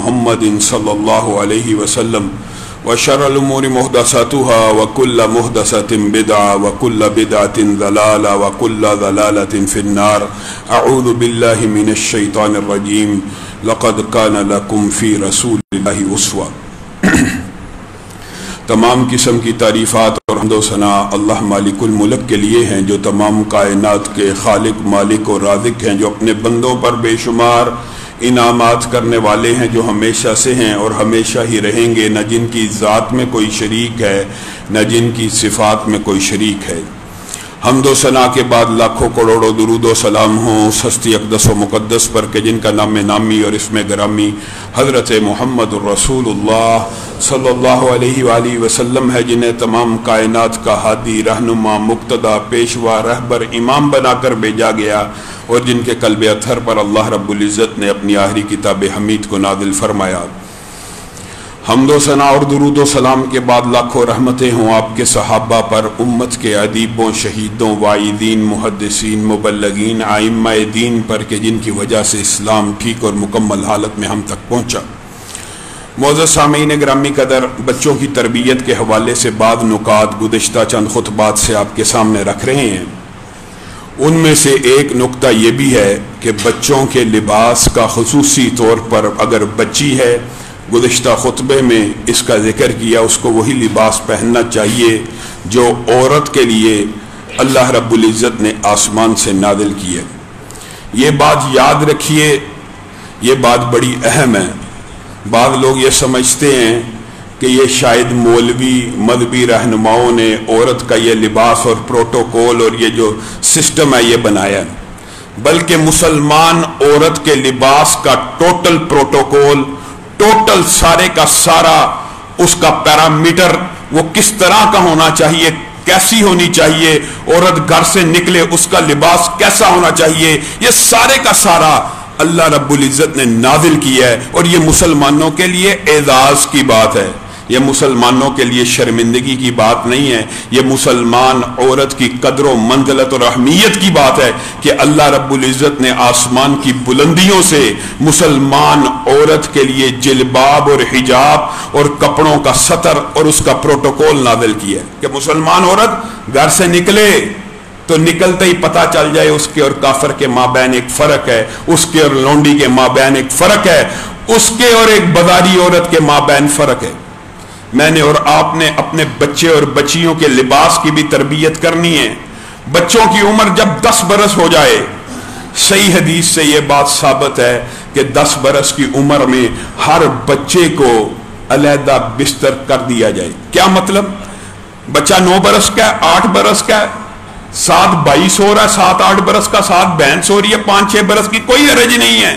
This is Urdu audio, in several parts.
محمد صلی اللہ علیہ وسلم وشر الامور محدثاتها وكل محدثة بدعة وكل بدعة ضلالة وكل ضلالة في النار اعوذ بالله من الشیطان الرجیم لقد كان لكم في رسول الله اسوة۔ تمام قسم کی تعریفات اور حمد و ثنا اللہ مالک الملک کے لیے ہیں جو تمام کائنات کے خالق مالک اور رازق ہیں، جو اپنے بندوں پر بے شمار انعامات کرنے والے ہیں، جو ہمیشہ سے ہیں اور ہمیشہ ہی رہیں گے، نہ جن کی ذات میں کوئی شریک ہے نہ جن کی صفات میں کوئی شریک ہے۔ حمد و ثنا کے بعد لاکھوں کروڑوں درود و سلام ہوں اس ہستی اقدس و مقدس پر کہ جن کا نام نامی اور اسم گرامی حضرت محمد الرسول اللہ صلی اللہ علیہ وآلہ وسلم ہے، جنہیں تمام کائنات کا ہادی، رہنما، مقتدا، پیشوا، رہبر، امام بنا کر بھیجا گیا، اور جن کے قلب اطہر پر اللہ رب العزت نے اپنی آخری کتاب حمید کو نازل فرمایا۔ حمد و ثنا اور درود و سلام کے بعد لاکھوں رحمتیں ہوں آپ کے صحابہ پر، امت کے ادیبوں، شہیدوں، واعظین، محدثین، مبلغین، ائمہ دین پر کہ جن کی وجہ سے اسلام ٹھیک اور مکمل حالت میں ہم تک پہنچا۔ معزز سامعین گرامی قدر، بچوں کی تربیت کے حوالے سے بعض نکات گزشتہ چند خطبات سے آپ کے سامنے رکھ رہے ہیں۔ ان میں سے ایک نکتہ یہ بھی ہے کہ بچوں کے لباس کا خصوصی طور پر اگر بچی ہے، گزشتہ خطبے میں اس کا ذکر کیا، اس کو وہی لباس پہننا چاہیے جو عورت کے لیے اللہ رب العزت نے آسمان سے نازل کی ہے۔ یہ بات یاد رکھیے، یہ بات بڑی اہم ہے۔ بعض لوگ یہ سمجھتے ہیں کہ یہ شاید مولوی مذہبی رہنماؤں نے عورت کا یہ لباس اور پروٹوکول اور یہ جو سسٹم ہے یہ بنایا، بلکہ مسلمان عورت کے لباس کا ٹوٹل پروٹوکول، ٹوٹل سارے کا سارا اس کا پیرامیٹر وہ کس طرح کا ہونا چاہیے، کیسی ہونی چاہیے، عورت گھر سے نکلے اس کا لباس کیسا ہونا چاہیے، یہ سارے کا سارا اللہ رب العزت نے نازل کیا ہے، اور یہ مسلمانوں کے لیے اعزاز کی بات ہے، یہ مسلمانوں کے لیے شرمندگی کی بات نہیں ہے، یہ مسلمان عورت کی قدر و منزلت اور اہمیت کی بات ہے کہ اللہ رب العزت نے آسمان کی بلندیوں سے مسلمان عورت کے لیے جلباب اور حجاب اور کپڑوں کا سطر اور اس کا پروٹوکول نازل کیا ہے کہ مسلمان عورت گھر سے نکلے تو نکلتے ہی پتہ چل جائے اس کے اور کافر کے مابین ایک فرق ہے، اس کے اور لونڈی کے مابین ایک فرق ہے، اس کے اور ایک بازاری عورت کے مابین فرق ہے۔ میں نے اور آپ نے اپنے بچے اور بچیوں کے لباس کی بھی تربیت کرنی ہے۔ بچوں کی عمر جب 10 برس ہو جائے، صحیح حدیث سے یہ بات ثابت ہے کہ 10 برس کی عمر میں ہر بچے کو علیحدہ بستر کر دیا جائے۔ کیا مطلب؟ بچہ 9 برس کا ہے، 8 برس کا ہے، 7 22 ہو رہا ہے، 7 8 برس کا، 7 بہن ہو رہی ہے، 5 6 برس کی، کوئی حرج نہیں ہے۔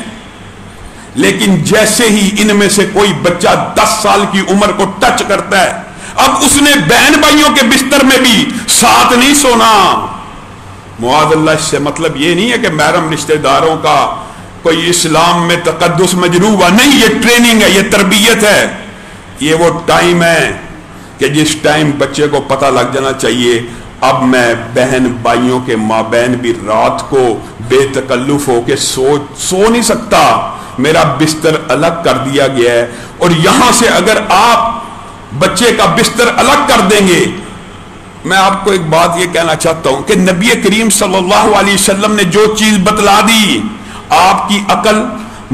لیکن جیسے ہی ان میں سے کوئی بچہ 10 سال کی عمر کو ٹچ کرتا ہے، اب اس نے بہن بھائیوں کے بستر میں بھی ساتھ نہیں سونا۔ معاذ اللہ، اس سے مطلب یہ نہیں ہے کہ محرم رشتہ داروں کا کوئی اسلام میں تقدس مجروح ہے، نہیں، یہ ٹریننگ ہے، یہ تربیت ہے، یہ وہ ٹائم ہے کہ جس ٹائم بچے کو پتہ لگ جانا چاہیے اب میں بہن بھائیوں کے مابین بھی رات کو بے تکلف ہو کے سو نہیں سکتا، میرا بستر الگ کر دیا گیا ہے۔ اور یہاں سے اگر آپ بچے کا بستر الگ کر دیں گے، میں آپ کو ایک بات یہ کہنا چاہتا ہوں کہ نبی کریم صلی اللہ علیہ وسلم نے جو چیز بتلا دی، آپ کی عقل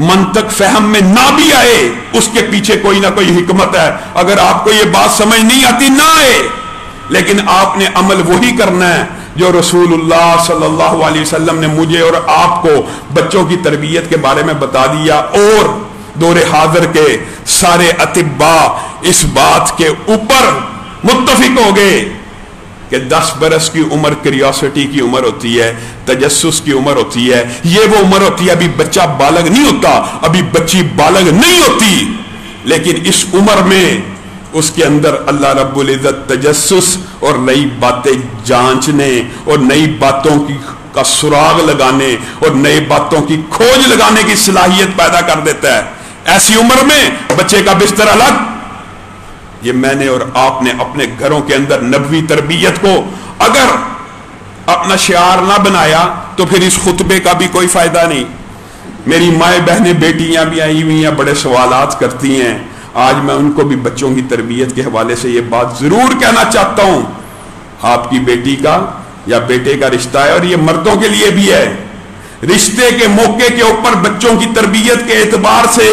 منطق فہم میں نہ بھی آئے، اس کے پیچھے کوئی نہ کوئی حکمت ہے۔ اگر آپ کو یہ بات سمجھ نہیں آتی نہ آئے، لیکن آپ نے عمل وہی کرنا ہے جو رسول اللہ صلی اللہ علیہ وسلم نے مجھے اور آپ کو بچوں کی تربیت کے بارے میں بتا دیا، اور دور حاضر کے سارے اطباء اس بات کے اوپر متفق ہو گئے کہ 10 برس کی عمر کریوسٹی کی عمر ہوتی ہے، تجسس کی عمر ہوتی ہے، یہ وہ عمر ہوتی ہے ابھی بچہ بالغ نہیں ہوتا، ابھی بچی بالغ نہیں ہوتی، لیکن اس عمر میں اس کے اندر اللہ رب العزت تجسس اور نئی باتیں جانچنے اور نئی باتوں کا سراغ لگانے اور نئی باتوں کی کھوج لگانے کی صلاحیت پیدا کر دیتا ہے۔ ایسی عمر میں بچے کا بستر الگ، یہ میں نے اور آپ نے اپنے گھروں کے اندر نبوی تربیت کو اگر اپنا شعار نہ بنایا تو پھر اس خطبے کا بھی کوئی فائدہ نہیں۔ میری مائیں بہنیں بیٹیاں بھی آئی ہوئی ہیں، بڑے سوالات کرتی ہیں. آج میں ان کو بھی بچوں کی تربیت کے حوالے سے یہ بات ضرور کہنا چاہتا ہوں. آپ کی بیٹی کا یا بیٹے کا رشتہ ہے، اور یہ مردوں کے لیے بھی ہے. رشتے کے موقع کے اوپر بچوں کی تربیت کے اعتبار سے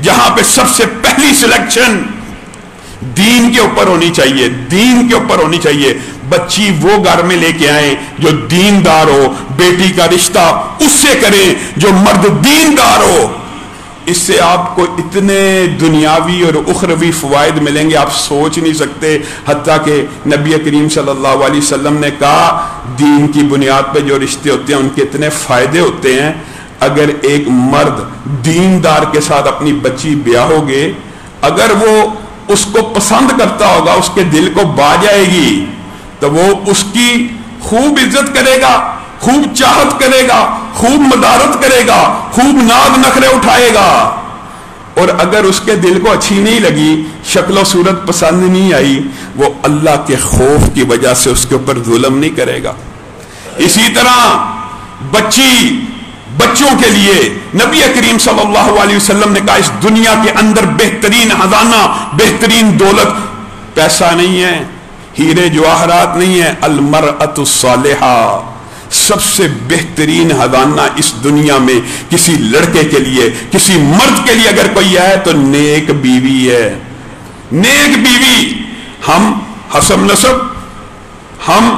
جہاں پہ سب سے پہلی سلیکشن دین کے اوپر ہونی چاہیے، دین کے اوپر ہونی چاہیے. بچی وہ گھر میں لے کے آئیں جو دیندار ہو. بیٹی کا رشتہ اس سے کریں جو مرد دیندار ہو. اس سے آپ کو اتنے دنیاوی اور اخروی فوائد ملیں گے آپ سوچ نہیں سکتے. حتیٰ کہ نبی کریم صلی اللہ علیہ وسلم نے کہا دین کی بنیاد پہ جو رشتے ہوتے ہیں ان کے اتنے فائدے ہوتے ہیں. اگر ایک مرد دیندار کے ساتھ اپنی بچی بیاہ ہوگے، اگر وہ اس کو پسند کرتا ہوگا، اس کے دل کو بھا جائے گی، تو وہ اس کی خوب عزت کرے گا، خوب چاہت کرے گا، خوب مدارت کرے گا، خوب ناز نخرے اٹھائے گا. اور اگر اس کے دل کو اچھی نہیں لگی، شکل و صورت پسند نہیں آئی، وہ اللہ کے خوف کی وجہ سے اس کے اوپر ظلم نہیں کرے گا. اسی طرح بچوں کے لیے نبی کریم صلی اللہ علیہ وسلم نے کہا اس دنیا کے اندر بہترین خزانہ، بہترین دولت پیسہ نہیں ہے، ہیرے جواہرات نہیں ہے، المرأۃ الصالحہ. سب سے بہترین خزانہ اس دنیا میں کسی لڑکے کے لیے، کسی مرد کے لیے اگر کوئی ہے تو نیک بیوی ہے. نیک بیوی. ہم حسب نسب، ہم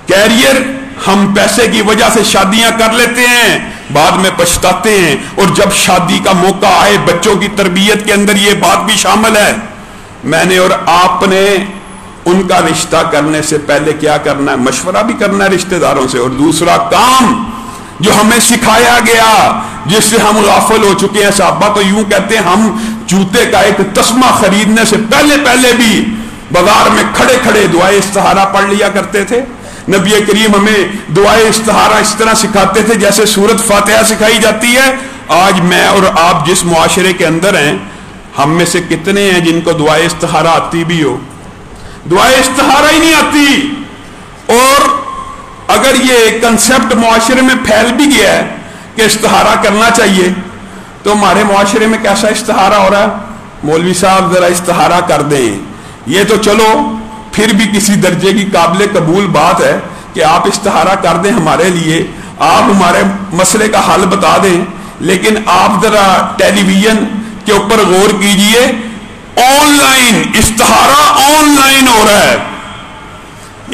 کیریئر، ہم پیسے کی وجہ سے شادیاں کر لیتے ہیں، بعد میں پچھتاتے ہیں. اور جب شادی کا موقع آئے بچوں کی تربیت کے اندر یہ بات بھی شامل ہے. میں نے اور آپ نے ان کا رشتہ کرنے سے پہلے کیا کرنا ہے؟ مشورہ بھی کرنا ہے رشتہ داروں سے. اور دوسرا کام جو ہمیں سکھایا گیا جس سے ہم غافل ہو چکے ہیں، صحابہ تو یوں کہتے ہیں ہم جوتے کا ایک تسمہ خریدنے سے پہلے بھی بازار میں کھڑے کھڑے دعائے استخارہ پڑھ لیا کرتے تھے. نبی کریم ہمیں دعائے استخارہ اس طرح سکھاتے تھے جیسے سورۃ فاتحہ سکھائی جاتی ہے. آج میں اور آپ جس معاشرے کے اندر ہیں، ہم میں سے کتنے ہیں جن کو دعائے استخارہ آتی بھی ہو؟ دعائے استخارہ ہی نہیں آتی. اور اگر یہ کنسپٹ معاشرے میں پھیل بھی گیا ہے کہ استخارہ کرنا چاہیے، تو ہمارے معاشرے میں کیسا استخارہ ہو رہا ہے؟ مولوی صاحب ذرا استخارہ کر دیں. یہ تو چلو پھر بھی کسی درجے کی قابل قبول بات ہے کہ آپ استخارہ کر دیں ہمارے لیے، آپ ہمارے مسئلے کا حل بتا دیں. لیکن آپ ذرا ٹیلی ویژن کے اوپر غور کیجئے، آن لائن استخارہ آن لائن ہو رہا ہے.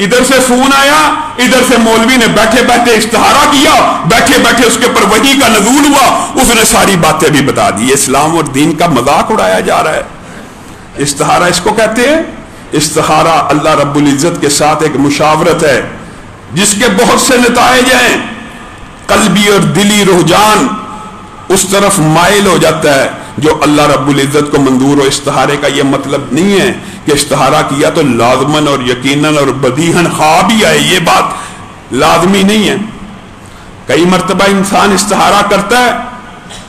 ادھر سے فون آیا، ادھر سے مولوی نے بیٹھے بیٹھے استخارہ کیا، بیٹھے بیٹھے اس کے اوپر وحی کا نزول ہوا، اس نے ساری باتیں بھی بتا دی. اسلام اور دین کا مذاق اڑایا جا رہا ہے. استخارہ اس کو کہتے ہیں. استخارہ اللہ رب العزت کے ساتھ ایک مشاورت ہے جس کے بہت سے نتائج ہیں. قلبی اور دلی رجحان اس طرف مائل ہو جاتا ہے جو اللہ رب العزت کو منظور ہو. استخارے کا یہ مطلب نہیں ہے کہ استخارہ کیا تو لازماً اور یقیناً اور بدیہاً خواب ہی آئے. یہ بات لازمی نہیں ہے. کئی مرتبہ انسان استخارہ کرتا ہے،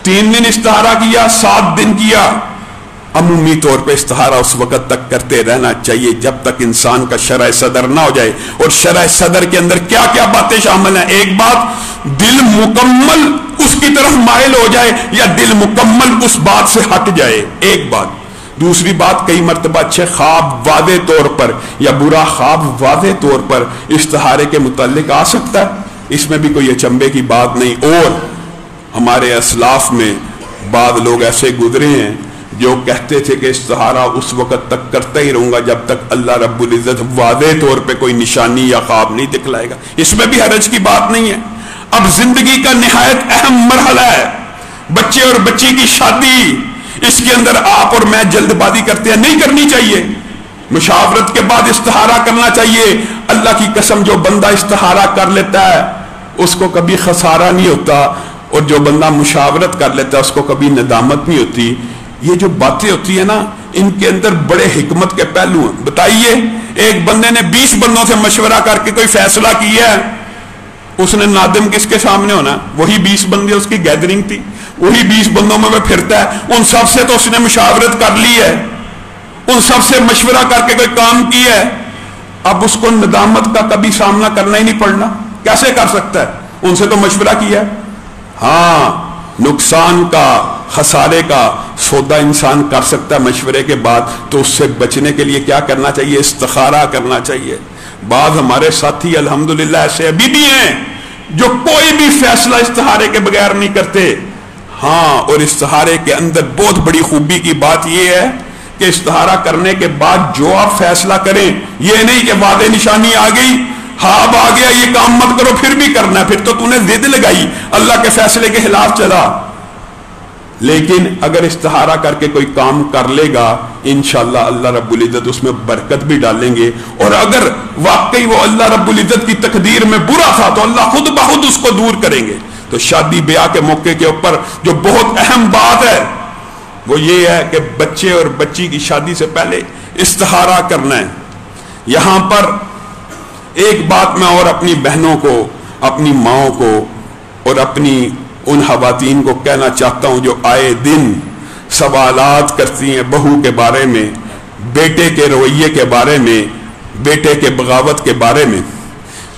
3 دن استخارہ کیا، 7 دن کیا. عمومی طور پہ استخارہ اس وقت تک کرتے رہنا چاہیے جب تک انسان کا شرح صدر نہ ہو جائے. اور شرح صدر کے اندر کیا کیا باتیں شامل ہیں؟ ایک بات، دل مکمل اس کی طرف مائل ہو جائے یا دل مکمل اس بات سے ہٹ جائے، ایک بات. دوسری بات، کئی مرتبہ اچھے خواب واضح طور پر یا برا خواب واضح طور پر استخارے کے متعلق آ سکتا ہے. اس میں بھی کوئی اچنبے کی بات نہیں. اور ہمارے اسلاف میں بعض لوگ ایسے گزرے ہیں جو کہتے تھے کہ استخارہ اس وقت تک کرتا ہی رہوں گا جب تک اللہ رب العزت واضح طور پہ کوئی نشانی یا خواب نہیں دکھلائے گا. اس میں بھی حرج کی بات نہیں ہے. اب زندگی کا نہایت اہم مرحلہ ہے بچے اور بچی کی شادی. اس کے اندر آپ اور میں جلد بازی کرتے ہیں، نہیں کرنی چاہیے. مشاورت کے بعد استخارہ کرنا چاہیے. اللہ کی قسم جو بندہ استخارہ کر لیتا ہے اس کو کبھی خسارہ نہیں ہوتا، اور جو بندہ مشاورت کر لیتا ہے اس کو کبھی ندامت نہیں ہوتی. یہ جو باتیں ہوتی ہیں نا، ان کے اندر بڑے حکمت کے پہلو ہیں. بتائیے، ایک بندے نے 20 بندوں سے مشورہ کر کے کوئی فیصلہ کیا ہے، اس نے نادم کس کے سامنے ہونا؟ وہی 20 بندے اس کی گیدرنگ تھی، وہی 20 بندوں میں وہ پھرتا ہے. ان سب سے تو اس نے مشاورت کر لی ہے، ان سب سے مشورہ کر کے کوئی کام کیا ہے. اب اس کو ندامت کا کبھی سامنا کرنا ہی نہیں پڑنا. کیسے کر سکتا ہے؟ ان سے تو مشورہ کیا ہے. ہاں نقصان کا خسارے کا سودا انسان کر سکتا ہے مشورے کے بعد، تو اس سے بچنے کے لیے کیا کرنا چاہیے؟ استخارہ کرنا چاہیے۔ بعض ہمارے ساتھی الحمدللہ ایسے ابھی بھی ہیں جو کوئی بھی فیصلہ استخارے کے بغیر نہیں کرتے۔ ہاں، اور استخارے کے اندر بہت بڑی خوبی کی بات یہ ہے کہ استخارہ کرنے کے بعد جو آپ فیصلہ کریں، یہ نہیں کہ وعدے نشانی آ گئی، ہاں اب آ گیا یہ کام مت کرو پھر بھی کرنا ہے، پھر تو نے ضد لگائی، اللہ کے فیصلے کے خلاف چلا۔ لیکن اگر استخارہ کر کے کوئی کام کر لے گا، انشاءاللہ اللہ رب العزت اس میں برکت بھی ڈالیں گے، اور اگر واقعی وہ اللہ رب العزت کی تقدیر میں برا تھا تو اللہ خود بخود اس کو دور کریں گے۔ تو شادی بیاہ کے موقع کے اوپر جو بہت اہم بات ہے وہ یہ ہے کہ بچے اور بچی کی شادی سے پہلے استخارہ کرنا ہے۔ یہاں پر ایک بات میں اور اپنی بہنوں کو، اپنی ماؤں کو اور اپنی ان خواتین کو کہنا چاہتا ہوں جو آئے دن سوالات کرتی ہیں بہو کے بارے میں، بیٹے کے رویے کے بارے میں، بیٹے کے بغاوت کے بارے میں۔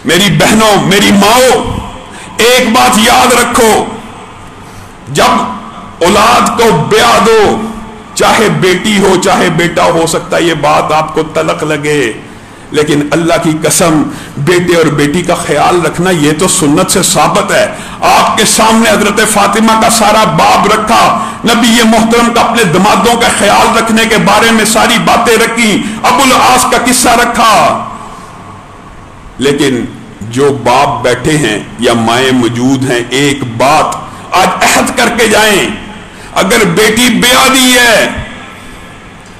میری بہنوں، میری ماؤں، ایک بات یاد رکھو، جب اولاد کو بیاہ دو، چاہے بیٹی ہو چاہے بیٹا ہو سکتا ہے یہ بات آپ کو تلخ لگے، لیکن اللہ کی قسم بیٹے اور بیٹی کا خیال رکھنا یہ تو سنت سے ثابت ہے۔ آپ کے سامنے حضرت فاطمہ کا سارا باب رکھا، نبی محترم کا اپنے دمادوں کا خیال رکھنے کے بارے میں ساری باتیں رکھی، ابو العاص کا قصہ رکھا۔ لیکن جو باپ بیٹھے ہیں یا مائیں موجود ہیں، ایک بات آج عہد کر کے جائیں، اگر بیٹی بیاہ دی ہے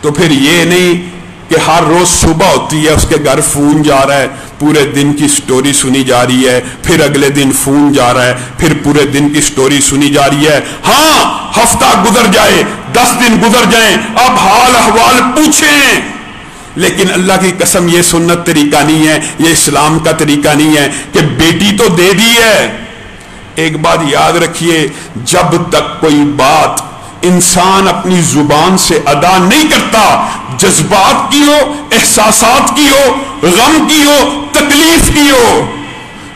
تو پھر یہ نہیں کہ ہر روز صبح ہوتی ہے اس کے گھر فون جا رہا ہے، پورے دن کی سٹوری سنی جا رہی ہے، پھر اگلے دن فون جا رہا ہے، پھر پورے دن کی سٹوری سنی جا رہی ہے۔ ہاں، ہفتہ گزر جائے، 10 دن گزر جائیں، اب حال احوال پوچھیں، لیکن اللہ کی قسم یہ سنت طریقہ نہیں ہے، یہ اسلام کا طریقہ نہیں ہے کہ بیٹی تو دے دی ہے۔ ایک بات یاد رکھیے، جب تک کوئی بات انسان اپنی زبان سے ادا نہیں کرتا، جذبات کی ہو، احساسات کی ہو، غم کی ہو، تکلیف کی ہو،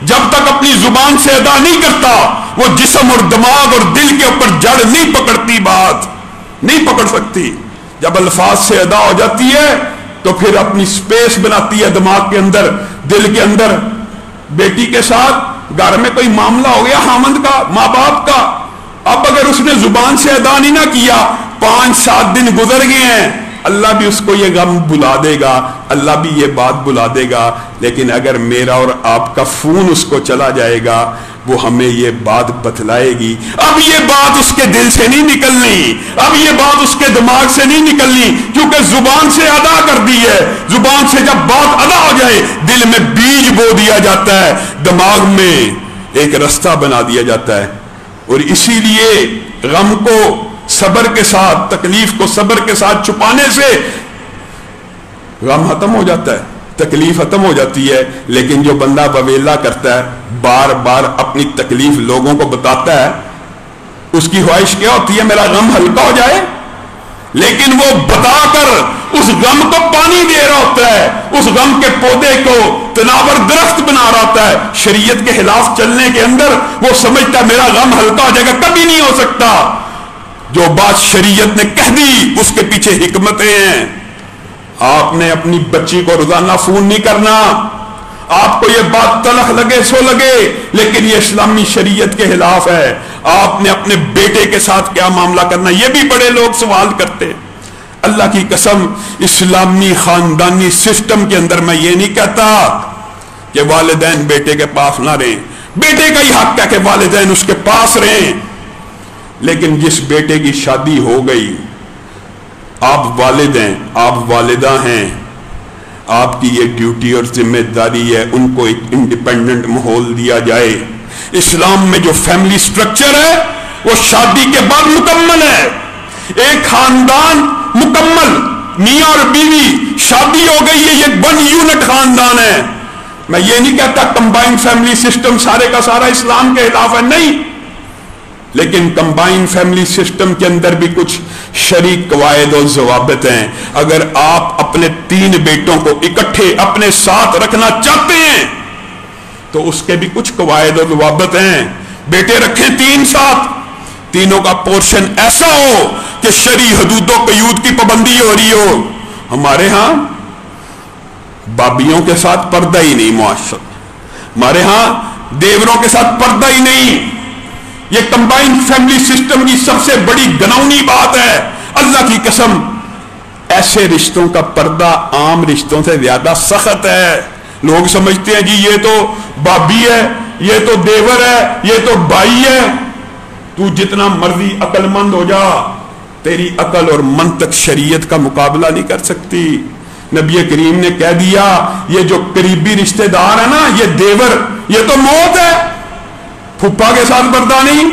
جب تک اپنی زبان سے ادا نہیں کرتا، وہ جسم اور دماغ اور دل کے اوپر جڑ نہیں پکڑتی، بات نہیں پکڑ سکتی۔ جب الفاظ سے ادا ہو جاتی ہے تو پھر اپنی سپیس بناتی ہے دماغ کے اندر، دل کے اندر۔ بیٹی کے ساتھ گھر میں کوئی معاملہ ہو گیا خامند کا، ماں باپ کا، اب اگر اس نے زبان سے ادا نہیں نہ کیا، 5-7 دن گزر گئے ہیں، اللہ بھی اس کو یہ غم بلا دے گا، اللہ بھی یہ بات بلا دے گا۔ لیکن اگر میرا اور آپ کا فون اس کو چلا جائے گا، وہ ہمیں یہ بات بتلائے گی۔ اب یہ بات اس کے دل سے نہیں نکلنی، اب یہ بات اس کے دماغ سے نہیں نکلنی، کیونکہ زبان سے ادا کر دی ہے۔ زبان سے جب بات ادا ہو جائے، دل میں بیج بو دیا جاتا ہے، دماغ میں ایک رستہ بنا دیا جاتا ہے، اور اسی لیے غم کو صبر کے ساتھ، تکلیف کو صبر کے ساتھ چھپانے سے غم ختم ہو جاتا ہے، تکلیف ختم ہو جاتی ہے۔ لیکن جو بندہ بویلا کرتا ہے، بار بار اپنی تکلیف لوگوں کو بتاتا ہے، اس کی خواہش کیا ہوتی ہے؟ میرا غم ہلکا ہو جائے، لیکن وہ بتا کر اس غم کو پانی دے رہا ہوتا ہے، اس غم کے پودے کو تناور درخت بنا رہا ہوتا ہے۔ شریعت کے خلاف چلنے کے اندر وہ سمجھتا ہے میرا غم ہلکا ہو جائے گا، کبھی نہیں ہو سکتا۔ جو بات شریعت نے کہہ دی اس کے پیچھے حکمتیں ہیں۔ آپ نے اپنی بچی کو روزانہ فون نہیں کرنا، آپ کو یہ بات تلخ لگے سو لگے، لیکن یہ اسلامی شریعت کے خلاف ہے۔ آپ نے اپنے بیٹے کے ساتھ کیا معاملہ کرنا، یہ بھی بڑے لوگ سوال کرتے۔ اللہ کی قسم، اسلامی خاندانی سسٹم کے اندر میں یہ نہیں کہتا کہ والدین بیٹے کے پاس نہ رہیں، بیٹے کا ہی حق ہے کہ والدین اس کے پاس رہیں، لیکن جس بیٹے کی شادی ہو گئی، آپ والد ہیں، آپ والدہ ہیں، آپ کی یہ ڈیوٹی اور ذمہ داری ہے ان کو ایک انڈیپینڈنٹ ماحول دیا جائے۔ اسلام میں جو فیملی سٹرکچر ہے وہ شادی کے بعد مکمل ہے، ایک خاندان مکمل، میاں اور بیوی، شادی ہو گئی ہے، یہ 1 یونٹ خاندان ہے۔ میں یہ نہیں کہتا کمبائن فیملی سسٹم سارے کا سارا اسلام کے خلاف ہے، نہیں، لیکن کمبائن فیملی سسٹم کے اندر بھی کچھ شرعی قواعد و ضوابط ہیں۔ اگر آپ اپنے 3 بیٹوں کو اکٹھے اپنے ساتھ رکھنا چاہتے ہیں تو اس کے بھی کچھ قواعد و ضوابط ہیں۔ بیٹے رکھیں 3 ساتھ، تینوں کا پورشن ایسا ہو کہ شرعی حدود و قیود کی پابندی ہو رہی ہو۔ ہمارے ہاں بابیوں کے ساتھ پردہ ہی نہیں معاشرت، ہمارے ہاں دیوروں کے ساتھ پردہ ہی نہیں۔ یہ کمبائنڈ فیملی سسٹم کی سب سے بڑی گناؤنی بات ہے۔ اللہ کی قسم ایسے رشتوں کا پردہ عام رشتوں سے زیادہ سخت ہے۔ لوگ سمجھتے ہیں جی یہ تو بابی ہے، یہ تو دیور ہے، یہ تو بھائی ہے۔ تو جتنا مرضی عقل مند ہو جا، تیری عقل اور منطق شریعت کا مقابلہ نہیں کر سکتی۔ نبی کریم نے کہہ دیا یہ جو قریبی رشتہ دار ہے نا، یہ دیور، یہ تو موت ہے، پھپھا کے ساتھ پردہ نہیں۔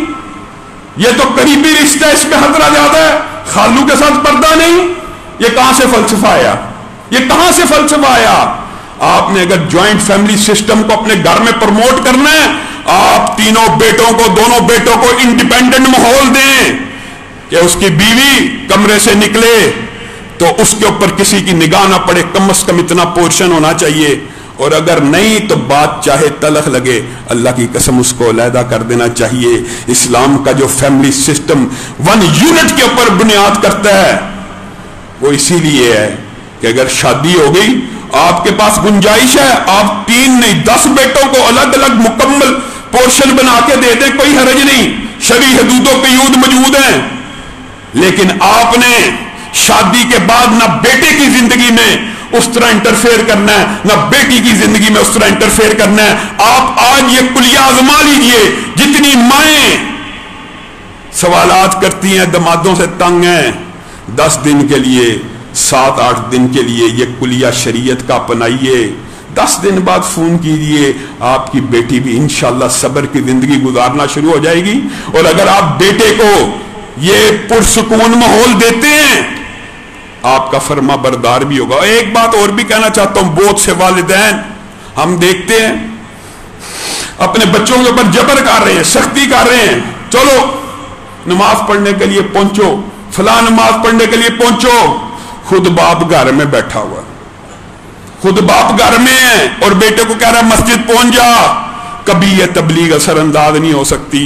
یہ تو قریبی رشتہ، اس میں خطرہ زیادہ ہے، خالو کے ساتھ پردہ نہیں۔ یہ کہاں سے فلسفہ آیا؟ یہ کہاں سے فلسفہ آیا؟ آپ نے اگر جوائنٹ فیملی سسٹم کو اپنے گھر میں پروموٹ کرنا ہے، آپ تینوں بیٹوں کو، دونوں بیٹوں کو انڈیپینڈنٹ ماحول دیں کہ اس کی بیوی کمرے سے نکلے تو اس کے اوپر کسی کی نگاہ نہ پڑے، کم از کم اتنا پورشن ہونا چاہیے، اور اگر نہیں تو بات چاہے تلخ لگے، اللہ کی قسم اس کو علیحدہ کر دینا چاہیے۔ اسلام کا جو فیملی سسٹم 1 یونٹ کے اوپر بنیاد کرتا ہے وہ اسی لیے ہے کہ اگر شادی ہو گئی، آپ کے پاس گنجائش ہے، آپ 3 نہیں 10 بیٹوں کو الگ الگ مکمل پورشن بنا کے دے دیں، کوئی حرج نہیں، شرعی حدود و قیود موجود ہیں۔ لیکن آپ نے شادی کے بعد نہ بیٹے کی زندگی میں اس طرح انٹرفیئر کرنا ہے، نہ بیٹی کی زندگی میں اس طرح انٹرفیئر کرنا ہے۔ آپ آج یہ کلیہ آزما لیجئے، جتنی مائیں سوالات کرتی ہیں دمادوں سے تنگ ہیں، 10 دن کے لیے 7-8 دن کے لیے یہ کلیہ شریعت کا اپنائیے، 10 دن بعد فون کیجئے، آپ کی بیٹی بھی انشاءاللہ صبر کی زندگی گزارنا شروع ہو جائے گی۔ اور اگر آپ بیٹے کو یہ پرسکون ماحول دیتے ہیں، آپ کا فرما بردار بھی ہوگا۔ ایک بات اور بھی کہنا چاہتا ہوں، بہت سے والدین ہم دیکھتے ہیں اپنے بچوں کے اوپر جبر کر رہے ہیں، سختی کر رہے ہیں، چلو نماز پڑھنے کے لیے پہنچو، فلاں نماز پڑھنے کے لیے پہنچو، خود باپ گھر میں بیٹھا ہوا، خود باپ گھر میں ہے اور بیٹے کو کہہ رہا ہے مسجد پہنچ جا۔ کبھی یہ تبلیغ اثر انداز نہیں ہو سکتی۔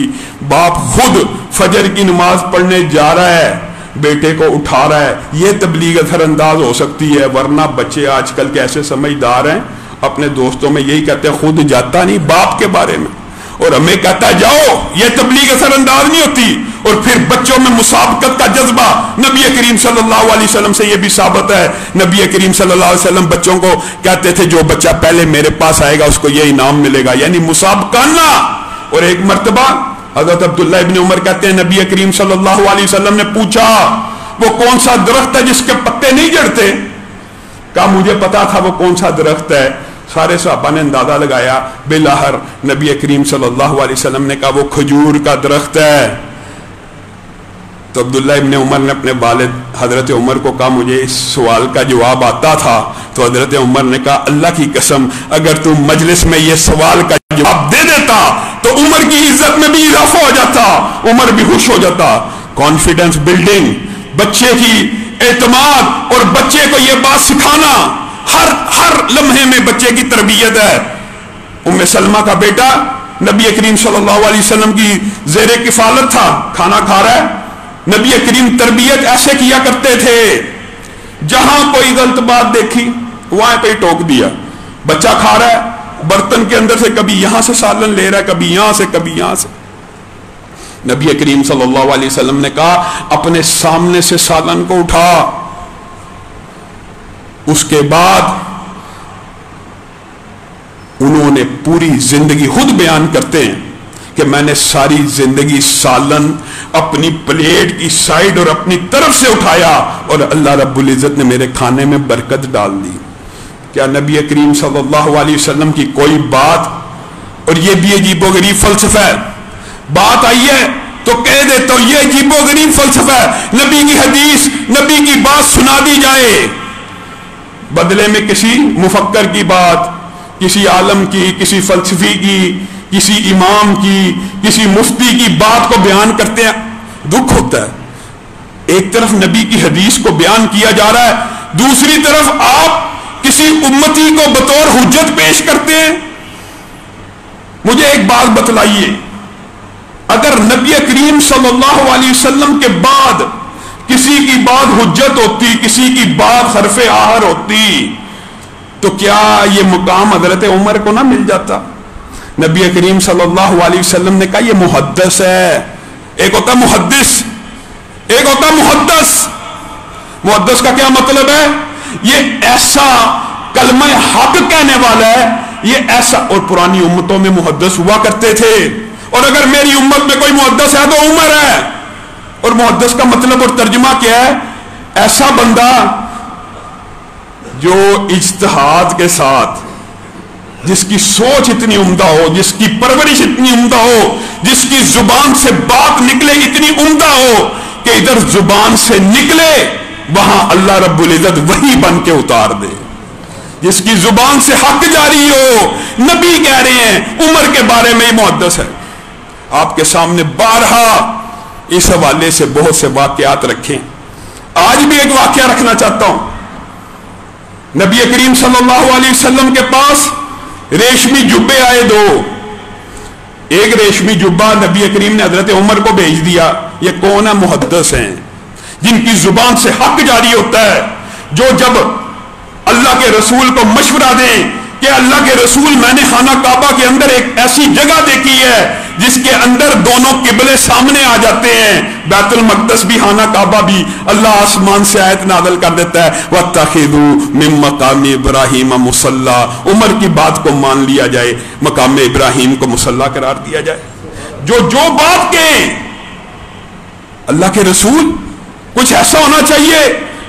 باپ خود فجر کی نماز پڑھنے جا رہا ہے، بیٹے کو اٹھا رہا ہے، یہ تبلیغ اثر انداز ہو سکتی ہے۔ ورنہ بچے آج کل کے ایسے سمجھدار ہیں، اپنے دوستوں میں یہی کہتے ہیں، خود جاتا نہیں باپ کے بارے میں اور ہمیں کہتا جاؤ، یہ تبلیغ اثر انداز نہیں ہوتی۔ اور پھر بچوں میں مسابقت کا جذبہ، نبی کریم صلی اللہ علیہ وسلم سے یہ بھی ثابت ہے، نبی کریم صلی اللہ علیہ وسلم بچوں کو کہتے تھے جو بچہ پہلے میرے پاس آئے گا اس کو یہ انعام ملے گا، یعنی مسابقانہ۔ اور ایک مرتبہ حضرت عبداللہ ابن عمر کہتے ہیں نبی کریم صلی اللہ علیہ وسلم نے پوچھا وہ کون سا درخت ہے جس کے پتے نہیں جھڑتے؟ کہا مجھے پتا تھا وہ کون سا درخت ہے۔ سارے صحابہ نے اندازہ لگایا، بالآخر نبی کریم صلی اللہ علیہ وسلم نے کہا وہ کھجور کا درخت ہے۔ تو عبداللہ ابن عمر نے اپنے والد حضرت عمر کو کہا مجھے اس سوال کا جواب آتا تھا۔ تو حضرت عمر نے کہا اللہ کی قسم اگر تم مجلس میں یہ سوال کا جواب دے دیتا تو عمر کی عزت میں بھی اضافہ ہو جاتا، عمر بھی خوش ہو جاتا۔ کانفیڈنس بلڈنگ، بچے کی اعتماد اور بچے کو یہ بات سکھانا، ہر لمحے میں بچے کی تربیت ہے۔ ام سلمہ کا بیٹا نبی کریم صلی اللہ علیہ وسلم کی زیر کفالت تھا، کھانا کھا رہا ہے، نبی کریم تربیت ایسے کیا کرتے تھے، جہاں کوئی غلط بات دیکھی وہاں پہ ٹوک دیا۔ بچہ کھا رہا ہے، برتن کے اندر سے کبھی یہاں سے سالن لے رہا ہے، کبھی یہاں سے کبھی یہاں سے۔ نبی کریم صلی اللہ علیہ وسلم نے کہا اپنے سامنے سے سالن کو اٹھا۔ اس کے بعد انہوں نے پوری زندگی خود بیان کرتے ہیں کہ میں نے ساری زندگی سالن اپنی پلیٹ کی سائیڈ اور اپنی طرف سے اٹھایا اور اللہ رب العزت نے میرے کھانے میں برکت ڈال دی۔ کیا نبی کریم صلی اللہ علیہ وسلم کی کوئی بات، اور یہ بھی عجیب و غریب فلسفہ ہے، بات آئی ہے تو کہہ دیتا ہوں یہ عجیب و غریب فلسفہ ہے، نبی کی حدیث، نبی کی بات سنا دی جائے، بدلے میں کسی مفکر کی بات، کسی عالم کی، کسی فلسفی کی، کسی امام کی، کسی مفتی کی بات کو بیان کرتے ہیں، دکھ ہوتا ہے۔ ایک طرف نبی کی حدیث کو بیان کیا جا رہا ہے، دوسری طرف آپ کسی امتی کو بطور حجت پیش کرتے ہیں۔ مجھے ایک بات بتلائیے، اگر نبی کریم صلی اللہ علیہ وسلم کے بعد کسی کی بات حجت ہوتی، کسی کی بات حرف آہر ہوتی، تو کیا یہ مقام حضرت عمر کو نہ مل جاتا؟ نبی کریم صلی اللہ علیہ وسلم نے کہا یہ محدث ہے. ایک ہوتا محدث، ایک ہوتا محدث. محدث کا کیا مطلب ہے؟ یہ ایسا کلمہ حق کہنے والا ہے، یہ ایسا. اور پرانی امتوں میں محدث ہوا کرتے تھے، اور اگر میری امت میں کوئی محدث ہے تو عمر ہے. اور محدث کا مطلب اور ترجمہ کیا ہے؟ ایسا بندہ جو اجتہاد کے ساتھ، جس کی سوچ اتنی عمدہ ہو، جس کی پرورش اتنی عمدہ ہو، جس کی زبان سے بات نکلے اتنی عمدہ ہو کہ ادھر زبان سے نکلے وہاں اللہ رب العزت وحی بن کے اتار دے. جس کی زبان سے حق جاری ہو. نبی کہہ رہے ہیں عمر کے بارے میں محدث ہے. آپ کے سامنے بارہا اس حوالے سے بہت سے واقعات رکھیں. آج بھی ایک واقعہ رکھنا چاہتا ہوں. نبی کریم صلی اللہ علیہ وسلم کے پاس ریشمی جبے آئے دو. ایک ریشمی جبہ نبی کریم نے حضرت عمر کو بھیج دیا. یہ کون ہے؟ محدث ہیں، جن کی زبان سے حق جاری ہوتا ہے، جو جب اللہ کے رسول کو مشورہ دیں کہ اللہ کے رسول میں نے خانہ کعبہ کے اندر ایک ایسی جگہ دیکھی ہے جس کے اندر دونوں قبلے سامنے آ جاتے ہیں، بیت المقدس بھی خانہ کعبہ بھی، اللہ آسمان سے آیت نازل کر دیتا ہے وَاتَّخِذُوا مِن مَّقَامِ إِبْرَاهِيمَ مُصَلًّى. عمر کی بات کو مان لیا جائے، مقام ابراہیم کو مصلی قرار دیا جائے. جو بات کہیں اللہ کے رسول، کچھ ایسا ہونا چاہیے،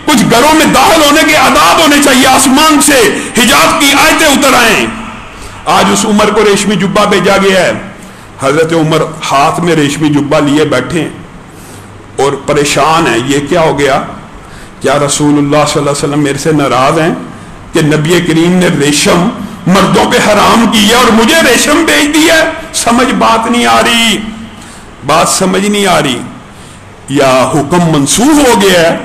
کچھ گھروں میں داخل ہونے کے آداب ہونے چاہیے، آسمان سے حجاب کی آیتیں اتر آئیں. آج اس عمر کو ریشمی جبہ بھیجا گیا ہے. حضرت عمر ہاتھ میں ریشمی جبہ لیے بیٹھے ہیں اور پریشان ہیں. یہ کیا ہو گیا؟ کیا رسول اللہ صلی اللہ علیہ وسلم میرے سے ناراض ہیں کہ نبی کریم نے ریشم مردوں پہ حرام کی ہے اور مجھے ریشم بھیج دی ہے؟ سمجھ بات نہیں آ رہی، بات سمجھ نہیں آ رہی. یا حکم منسوخ ہو گیا ہے،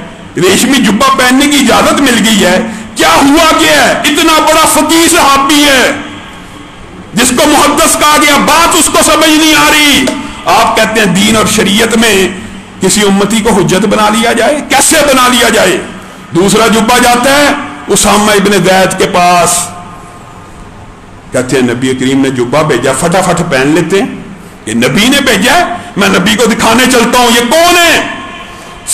ریشمی جبہ پہننے کی اجازت مل گئی ہے؟ کیا ہوا کیا ہے؟ اتنا بڑا فقیہ صحابی ہے جس کو محدث کہا گیا، بات اس کو سمجھ نہیں آ رہی. آپ کہتے ہیں دین اور شریعت میں کسی امتی کو حجت بنا لیا جائے؟ کیسے بنا لیا جائے؟ دوسرا جبہ جاتا ہے اسامہ ابن زید کے پاس، کہتے ہیں نبی کریم نے جبہ بھیجا، فٹافٹ پہن لیتے ہیں. یہ نبی نے بھیجا ہے، میں نبی کو دکھانے چلتا ہوں. یہ کون ہے؟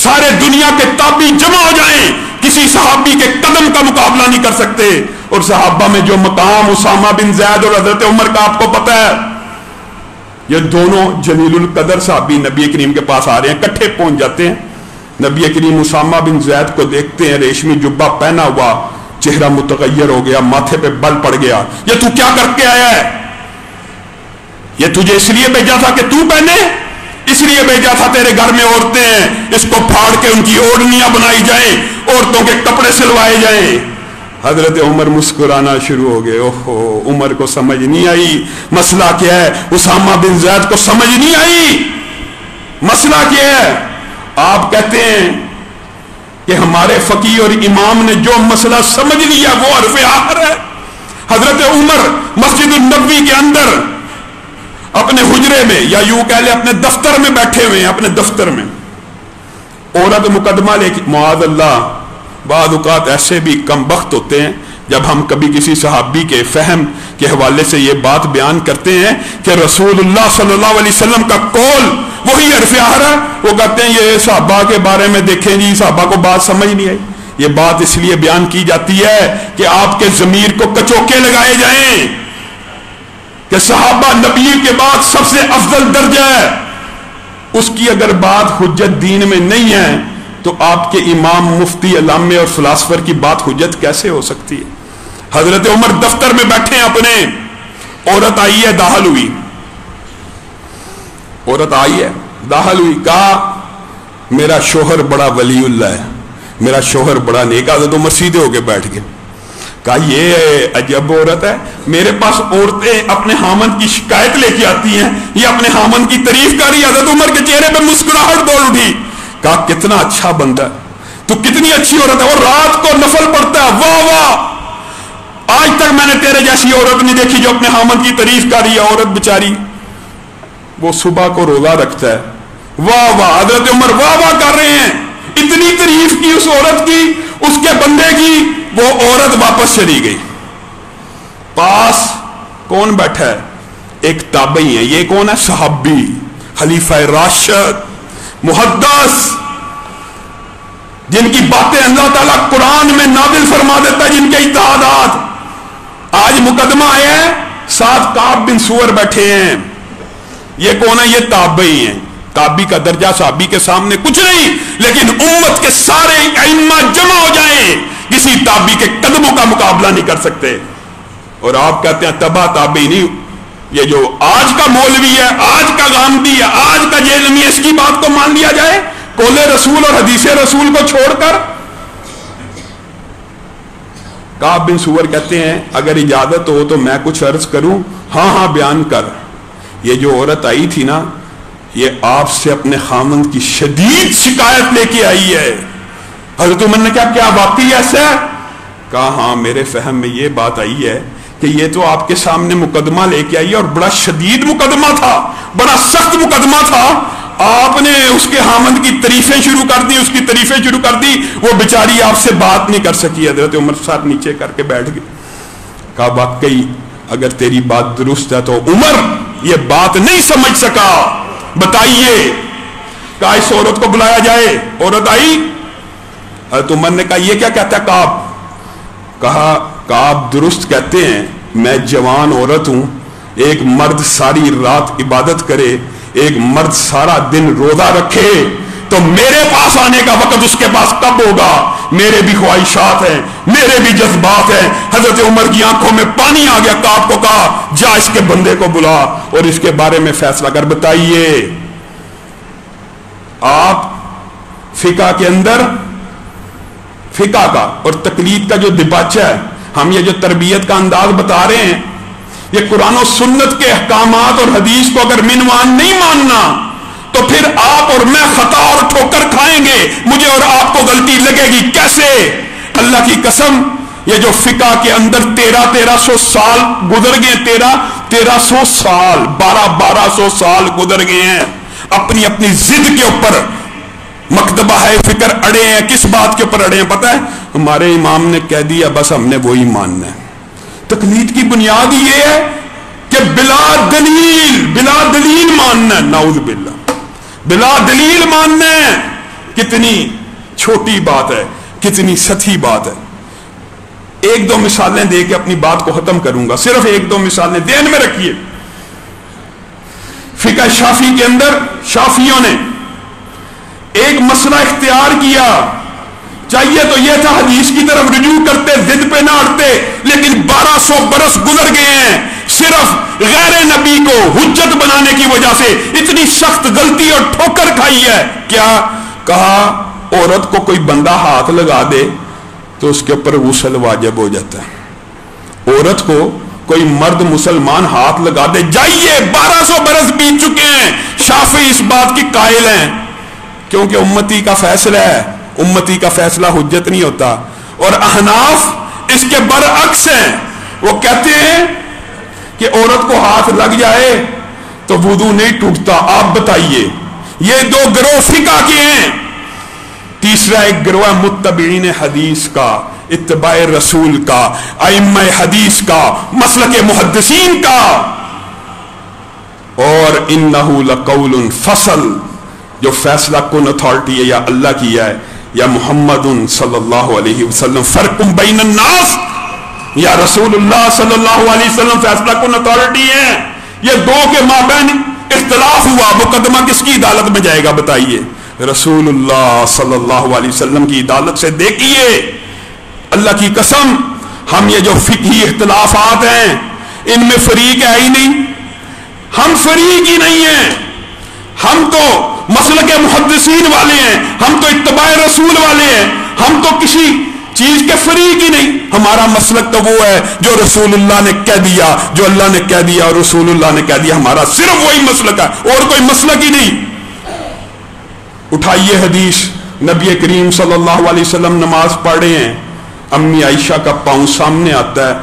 سارے دنیا کے تابعین جمع ہو جائیں، کسی صحابی کے قدم کا مقابلہ نہیں کر سکتے. اور صحابہ میں جو مقام اسامہ بن زید اور حضرت عمر کا آپ کو پتہ ہے. یہ دونوں جلیل القدر صحابی نبی کریم کے پاس آ رہے ہیں، کٹھے پہنچ جاتے ہیں. نبی کریم اسامہ بن زید کو دیکھتے ہیں، ریشمی جبہ پہنا ہوا، چہرہ متغیر ہو گیا، ماتھے پہ بل پڑ گیا. یہ تو کیا کر کے آیا ہے؟ یہ تجھے اس لیے بھیجا تھا کہ تو پہنے؟ اس لیے بھیجا تھا تیرے گھر میں عورتیں ہیں، اس کو پھاڑ کے ان کی اوڑھنیاں بنائی جائیں، عورتوں کے کپڑے سلوائے جائیں. حضرت عمر مسکرانا شروع ہو گئے. اوہو، عمر کو سمجھ نہیں آئی مسئلہ کیا ہے. اسامہ بن زید کو سمجھ نہیں آئی مسئلہ کیا ہے. آپ کہتے ہیں کہ ہمارے فقیہ اور امام نے جو مسئلہ سمجھ لیا وہ حرف آخر ہے. حضرت عمر مسجد النبوی کے اندر اپنے حجرے میں، یا یوں کہہ لیں اپنے دفتر میں بیٹھے ہوئے ہیں. اپنے دفتر میں عورت مقدمہ لے کے، معاذ اللہ بعض اوقات ایسے بھی کم بخت ہوتے ہیں جب ہم کبھی کسی صحابی کے فہم کے حوالے سے یہ بات بیان کرتے ہیں کہ رسول اللہ صلی اللہ علیہ وسلم کا قول وہی حرف آخر ہے، وہ کہتے ہیں یہ صحابہ کے بارے میں دیکھیں جی، صحابہ کو بات سمجھ نہیں آئی. یہ بات اس لیے بیان کی جاتی ہے کہ آپ کے ضمیر کو کچوکے لگائے جائیں کہ صحابہ نبی کے بعد سب سے افضل درجہ ہے. اس کی اگر بات حجت دین میں نہیں ہے تو آپ کے امام، مفتی، علامے اور فلاسفر کی بات حجت کیسے ہو سکتی ہے؟ حضرت عمر دفتر میں بیٹھے ہیں اپنے، عورت آئی ہے، داخل ہوئی. عورت آئی ہے، داخل ہوئی. کہا میرا شوہر بڑا ولی اللہ ہے، میرا شوہر بڑا نیک. حضرت عمر سیدھے ہو کے بیٹھ گئے. کہا یہ عجب عورت ہے، میرے پاس عورتیں اپنے خامند کی شکایت لے کے آتی ہیں، یہ اپنے خامند کی تعریف کر رہی ہے. حضرت عمر کے چہرے پہ مسکراہٹ دوڑ اٹھی. کہا کتنا اچھا بندہ ہے تو، کتنی اچھی عورت ہے، اور رات کو نفل پڑھتا ہے. واہ واہ، آج تک میں نے تیرے جیسی عورت نہیں دیکھی جو اپنے خامند کی تعریف کر رہی ہے. عورت بیچاری وہ صبح کو روزہ رکھتا ہے. واہ واہ، حضرت عمر واہ واہ کر رہے ہیں، اتنی تعریف کی اس عورت کی، اس کے بندے کی. وہ عورت واپس چلی گئی. پاس کون بیٹھا ہے؟ ایک تابعی ہے. یہ کون ہے؟ صحابی، خلیفہ راشد، محدث، جن کی باتیں اللہ تعالیٰ قرآن میں نازل فرما دیتا ہے، جن کے اجتہادات. آج مقدمہ آیا ہے، ساتھ کعب بن سور بیٹھے ہیں. یہ کون ہے؟ یہ تابعی ہیں. تابعی کا درجہ صحابی کے سامنے کچھ نہیں، لیکن امت کے سارے ائمہ جمع ہو جائیں، کسی تابعی کے قدموں کا مقابلہ نہیں کر سکتے. اور آپ کہتے ہیں تبا تابعی نہیں. یہ جو آج کا مولوی ہے، آج کا غامدی ہے، آج کا جیلمی ہے، اس کی بات کو مان لیا جائے قول رسول اور حدیث رسول کو چھوڑ کر. کعب بن سور کہتے ہیں اگر اجازت ہو تو میں کچھ عرض کروں. ہاں ہاں بیان کر. یہ جو عورت آئی تھی نا، یہ آپ سے اپنے خامند کی شدید شکایت لے کے آئی ہے. حضرت عمر نے کہا کیا واقعی ایسا ہے؟ کہا ہاں میرے فہم میں یہ بات آئی ہے کہ یہ تو آپ کے سامنے مقدمہ لے کے آئی ہے، اور بڑا شدید مقدمہ تھا، بڑا سخت مقدمہ تھا. آپ نے اس کے خامند کی تعریفیں شروع کر دی، اس کی تعریفیں شروع کر دی، وہ بیچاری آپ سے بات نہیں کر سکی. حضرت عمر ساتھ نیچے کر کے بیٹھ گئے. کہا واقعی اگر تیری بات درست ہے تو عمر یہ بات نہیں سمجھ سکا، بتائیے. کہا اس عورت کو بلایا جائے. عورت آئی. حضرت عمر نے کہا یہ کیا کہتا ہے کعب؟ کہا کعب درست کہتے ہیں، میں جوان عورت ہوں. ایک مرد ساری رات عبادت کرے، ایک مرد سارا دن روزہ رکھے، تو میرے پاس آنے کا وقت اس کے پاس کب ہوگا؟ میرے بھی خواہشات ہیں، میرے بھی جذبات ہیں. حضرت عمر کی آنکھوں میں پانی آ گیا. کعب کو کہا جا اس کے بندے کو بلا اور اس کے بارے میں فیصلہ کر. بتائیے آپ فقہ کے اندر فقہ کا اور تقلید کا جو دباچہ ہے، ہم یہ جو تربیت کا انداز بتا رہے ہیں، یہ قرآن و سنت کے احکامات اور حدیث کو اگر منوان نہیں ماننا تو پھر آپ اور میں خطا اور ٹھوکر کھائیں گے. مجھے اور آپ کو غلطی لگے گی. کیسے؟ اللہ کی قسم، یہ جو فقہ کے اندر 1300 سال گزر گئے، 1300 سال، 1200 سال گزر گئے ہیں، اپنی اپنی ضد کے اوپر مکتبہ ہے فکر اڑے ہیں. کس بات کے اوپر اڑے ہیں پتہ ہے؟ ہمارے امام نے کہہ دیا بس ہم نے وہی ماننا ہے. تقلید کی بنیاد یہ ہے کہ بلا دلیل ماننا ہے. نعوذ باللہ، بلا دلیل ماننا ہے. کتنی چھوٹی بات ہے، کتنی سطحی بات ہے. ایک دو مثالیں دے کے اپنی بات کو ختم کروں گا. صرف ایک دو مثالیں ذہن میں رکھیے. فقہ شافعی کے اندر شافعیوں نے ایک مسئلہ اختیار کیا. چاہیے تو یہ تھا حدیث کی طرف رجوع کرتے، ضد پہ نہ اڑتے، لیکن 1200 برس گزر گئے ہیں. صرف غیر نبی کو حجت بنانے کی وجہ سے اتنی سخت غلطی اور ٹھوکر کھائی ہے. کیا کہا؟ عورت کو کوئی بندہ ہاتھ لگا دے تو اس کے اوپر غسل واجب ہو جاتا ہے. عورت کو کوئی مرد مسلمان ہاتھ لگا دے. جائیے 1200 برس بیت چکے ہیں، شافعی اس بات کی قائل ہیں کیونکہ امتی کا فیصلہ ہے. امتی کا فیصلہ حجت نہیں ہوتا. اور احناف اس کے برعکس ہیں. وہ کہتے ہیں کہ عورت کو ہاتھ لگ جائے تو وضو نہیں ٹوٹتا. آپ بتائیے. یہ دو گروہ فقہ کے ہیں. تیسرا ایک گروہ متبعین حدیث کا، اتباع رسول کا، ائمہ حدیث کا، مسلک محدثین کا. اور انہ لقول فصل، جو فیصلہ کن اتھارٹی ہے یا اللہ کی ہے یا محمد صلی اللہ علیہ وسلم، فرق بین الناس، یا رسول اللہ صلی اللہ علیہ وسلم فیصلہ کن اتھارٹی ہے. یہ دو کے مابین اختلاف ہوا، مقدمہ کس کی عدالت میں جائے گا بتائیے؟ رسول اللہ صلی اللہ علیہ وسلم کی عدالت سے. دیکھیے اللہ کی قسم، ہم یہ جو فقہی اختلافات ہیں ان میں فریق ہے ہی نہیں. ہم فریق ہی نہیں ہیں. ہم تو مسلک محدثین والے ہیں، ہم تو اتباع رسول والے ہیں. ہم تو کسی چیز کے فریق ہی نہیں. ہمارا مسلک تو وہ ہے جو رسول اللہ نے کہہ دیا، جو اللہ نے کہہ دیا اور رسول اللہ نے کہہ دیا. ہمارا صرف وہی مسلک ہے اور کوئی مسلک ہی نہیں. اٹھائیے حدیث، نبی کریم صلی اللہ علیہ وسلم نماز پڑھ رہے ہیں، امی عائشہ کا پاؤں سامنے آتا ہے،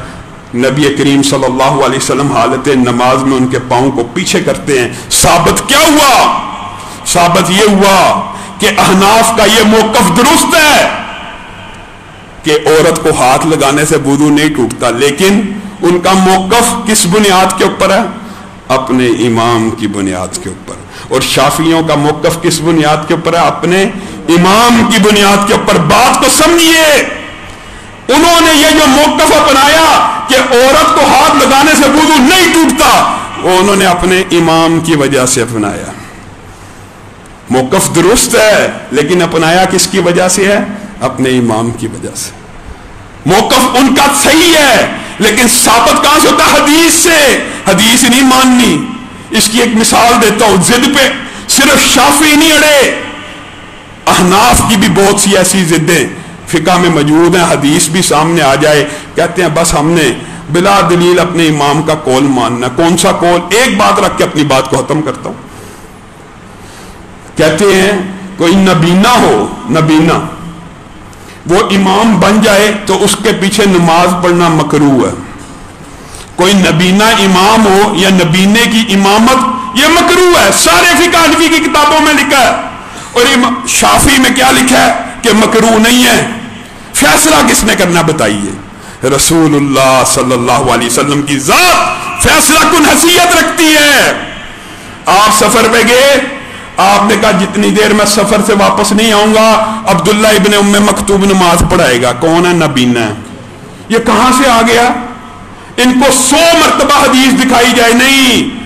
نبی کریم صلی اللہ علیہ وسلم حالت نماز میں ان کے پاؤں کو پیچھے کرتے ہیں. ثابت کیا ہوا؟ ثابت یہ ہوا کہ احناف کا یہ موقف درست ہے کہ عورت کو ہاتھ لگانے سے وضو نہیں ٹوٹتا، لیکن ان کا موقف کس بنیاد کے اوپر ہے؟ اپنے امام کی بنیاد کے اوپر. اور شافعیوں کا موقف کس بنیاد کے اوپر ہے؟ اپنے امام کی بنیاد کے اوپر. بات کو سمجھیے، انہوں نے یہ جو موقف اپنایا کہ عورت کو ہاتھ لگانے سے وضو نہیں ٹوٹتا، وہ انہوں نے اپنے امام کی وجہ سے اپنایا. موقف درست ہے لیکن اپنایا کس کی وجہ سے ہے؟ اپنے امام کی وجہ سے. موقف ان کا صحیح ہے لیکن ثابت کہاں سے ہوتا ہے؟ حدیث سے. حدیث نہیں ماننی. اس کی ایک مثال دیتا ہوں. ضد پہ صرف شافعی نہیں اڑے، احناف کی بھی بہت سی ایسی ضدیں فقہ میں موجود ہیں. حدیث بھی سامنے آ جائے، کہتے ہیں بس ہم نے بلا دلیل اپنے امام کا قول ماننا. کون سا قول؟ ایک بات رکھ کے اپنی بات کو ختم کرتا ہوں. کہتے ہیں کوئی نبینا ہو، نبینا وہ امام بن جائے تو اس کے پیچھے نماز پڑھنا مکروہ ہے. کوئی نبینا امام ہو یا نبینے کی امامت، یہ مکروہ ہے. سارے فقہ حنفی کی کتابوں میں لکھا ہے. اور شافعی میں کیا لکھا ہے کہ مکروہ نہیں ہے. فیصلہ کس نے کرنا بتائیے؟ رسول اللہ صلی اللہ علیہ وسلم کی ذات فیصلہ کن حیثیت رکھتی ہے. آپ سفر پہ گئے، آپ نے کہا جتنی دیر میں سفر سے واپس نہیں آؤں گا عبداللہ ابن ام مکتوم نماز پڑھائے گا. کون ہے؟ نبینا ہے. یہ کہاں سے آ گیا؟ ان کو 100 مرتبہ حدیث دکھائی جائے نہیں،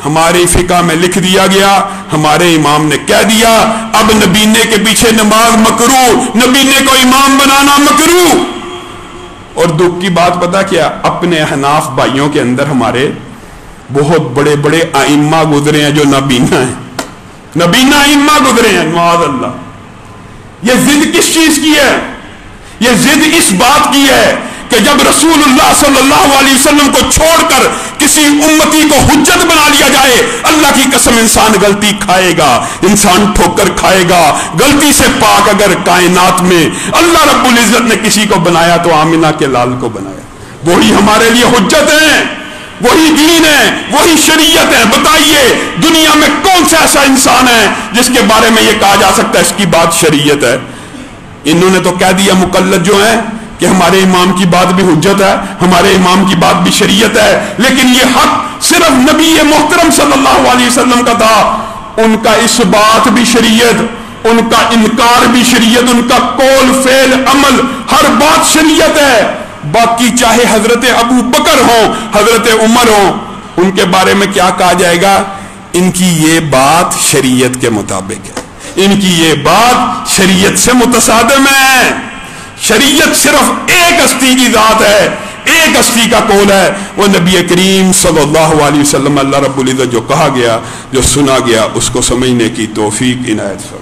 ہماری فقہ میں لکھ دیا گیا، ہمارے امام نے کہہ دیا اب نبینے کے پیچھے نماز مکروہ، نبینے کو امام بنانا مکروہ. اور دکھ کی بات پتہ کیا؟ اپنے احناف بھائیوں کے اندر ہمارے بہت بڑے بڑے ائمہ گزرے ہیں جو نبینا ہیں. نبینا ائمہ گزرے ہیں، معاذ اللہ. یہ ضد کس چیز کی ہے؟ یہ ضد اس بات کی ہے کہ جب رسول اللہ صلی اللہ علیہ وسلم کو چھوڑ کر کسی امتی کو حجت بنا لیا جائے، اللہ کی قسم انسان غلطی کھائے گا، انسان ٹھوکر کھائے گا. غلطی سے پاک اگر کائنات میں اللہ رب العزت نے کسی کو بنایا تو آمنہ کے لال کو بنایا. وہی ہمارے لیے حجت ہے، وہی دین ہے، وہی شریعت ہے. بتائیے دنیا میں کون سا ایسا انسان ہے جس کے بارے میں یہ کہا جا سکتا ہے اس کی بات شریعت ہے؟ انہوں نے تو کہہ دیا مقلد جو ہیں کہ ہمارے امام کی بات بھی حجت ہے، ہمارے امام کی بات بھی شریعت ہے. لیکن یہ حق صرف نبی محترم صلی اللہ علیہ وسلم کا تھا. ان کا اس بات بھی شریعت، ان کا انکار بھی شریعت، ان کا قول فعل عمل ہر بات شریعت ہے. باقی چاہے حضرت ابو بکر ہوں، حضرت عمر ہوں، ان کے بارے میں کیا کہا جائے گا؟ ان کی یہ بات شریعت کے مطابق ہے، ان کی یہ بات شریعت سے متصادم ہے. شریعت صرف ایک ہستی کی ذات ہے، ایک ہستی کا قول ہے، وہ نبی کریم صلی اللہ علیہ وسلم. اللہ رب العزت جو کہا گیا، جو سنا گیا، اس کو سمجھنے کی توفیق عنایت فرمائے.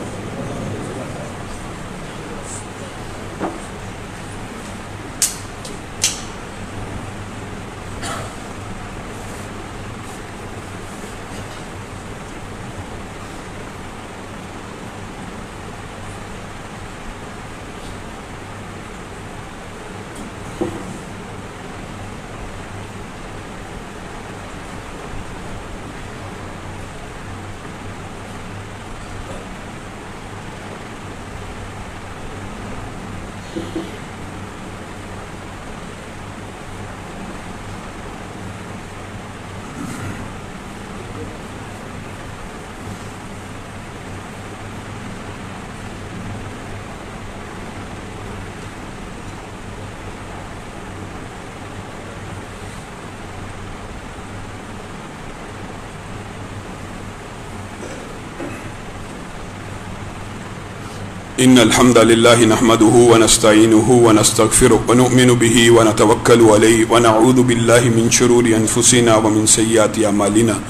إن الحمد لله نحمده ونستعينه ونستغفره ونؤمن به ونتوكل عليه ونعوذ بالله من شرور أنفسنا ومن سيئات أعمالنا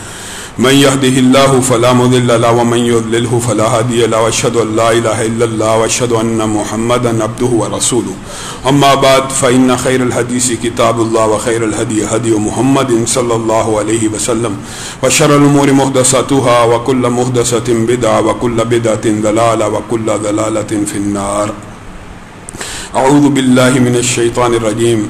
من يهده الله فلا مضل له ومن يضلله فلا هادي له وأشهد أن لا إله إلا الله وأشهد أن محمدا عبده ورسوله أما بعد فإن خير الحديث كتاب الله وخير الهدي هدي محمد صلى الله عليه وسلم وشر الأمور محدثاتها وكل محدثة بدعة وكل بدعة ضلالة وكل ضلالة في النار. أعوذ بالله من الشيطان الرجيم.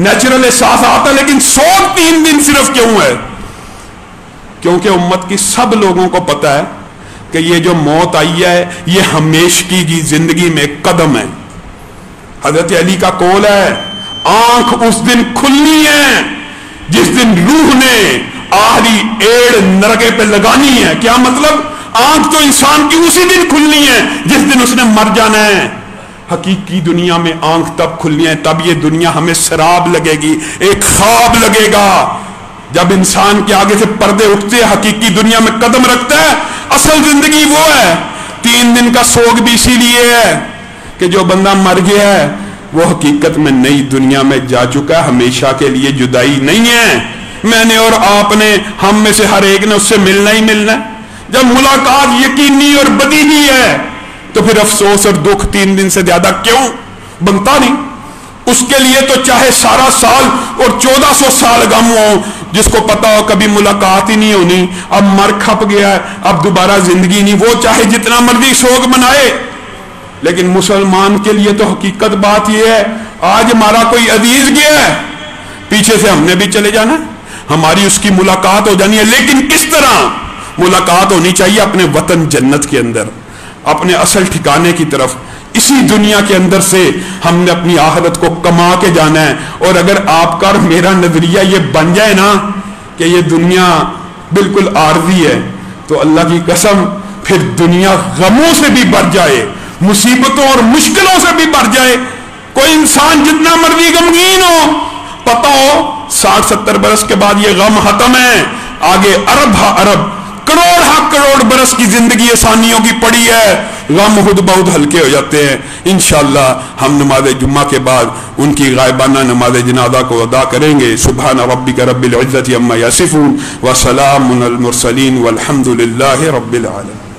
نیچرل احساس آتا ہے، لیکن سوگ 3 دن صرف کیوں ہے؟ کیونکہ امت کی سب لوگوں کو پتا ہے کہ یہ جو موت آئی ہے یہ ہمیشگی کی زندگی میں ایک قدم ہے۔ حضرت علی کا قول ہے، آنکھ اس دن کھلنی ہے جس دن روح نے آخری ایڑ نرگے پہ لگانی ہے۔ کیا مطلب؟ آنکھ تو انسان کی اسی دن کھلنی ہے جس دن اس نے مر جانا ہے۔ حقیقی دنیا میں آنکھ تب کھلنی ہے، تب یہ دنیا ہمیں سراب لگے گی، ایک خواب لگے گا۔ جب انسان کے آگے سے پردے اٹھتے ہیں، حقیقی دنیا میں قدم رکھتا ہے، اصل زندگی وہ ہے۔ 3 دن کا سوگ بھی اسی لیے ہے کہ جو بندہ مر گیا ہے وہ حقیقت میں نئی دنیا میں جا چکا ہے، ہمیشہ کے لیے جدائی نہیں ہے۔ میں نے اور آپ نے، ہم میں سے ہر ایک نے اس سے ملنا ہی ملنا ہے۔ جب ملاقات یقینی اور بدیہی ہے تو پھر افسوس اور دکھ 3 دن سے زیادہ کیوں؟ بنتا نہیں۔ اس کے لیے تو چاہے سارا سال اور 1400 سال غم ہو، جس کو پتا ہو کبھی ملاقات ہی نہیں ہونی، اب مر کھپ گیا ہے، اب دوبارہ زندگی نہیں، وہ چاہے جتنا مرضی شوق منائے۔ لیکن مسلمان کے لیے تو حقیقت بات یہ ہے، آج ہمارا کوئی عزیز گیا ہے، پیچھے سے ہم نے بھی چلے جانا، ہماری اس کی ملاقات ہو جانی ہے۔ لیکن کس طرح ملاقات ہونی چاہیے؟ اپنے وطن جنت کے اندر، اپنے اصل ٹھکانے کی طرف۔ اسی دنیا کے اندر سے ہم نے اپنی آخرت کو کما کے جانا ہے۔ اور اگر آپ کا اور میرا نظریہ یہ بن جائے نا کہ یہ دنیا بالکل عارضی ہے، تو اللہ کی قسم پھر دنیا غموں سے بھی بھر جائے، مصیبتوں اور مشکلوں سے بھی بھر جائے۔ کوئی انسان جتنا مرضی غمگین ہو، پتا ہو 60-70 برس کے بعد یہ غم ختم ہے، آگے ارب ہا ارب، کروڑ برس کی زندگی آسانیوں کی پڑی ہے، غم خود بہت ہلکے ہو جاتے ہیں۔ انشاءاللہ ہم نماز جمعہ کے بعد ان کی غائبانہ نماز جنازہ کو ادا کریں گے۔ سبحان ربک رب العزت عما یصفون وسلام علی المرسلین والحمد للہ رب العالمین۔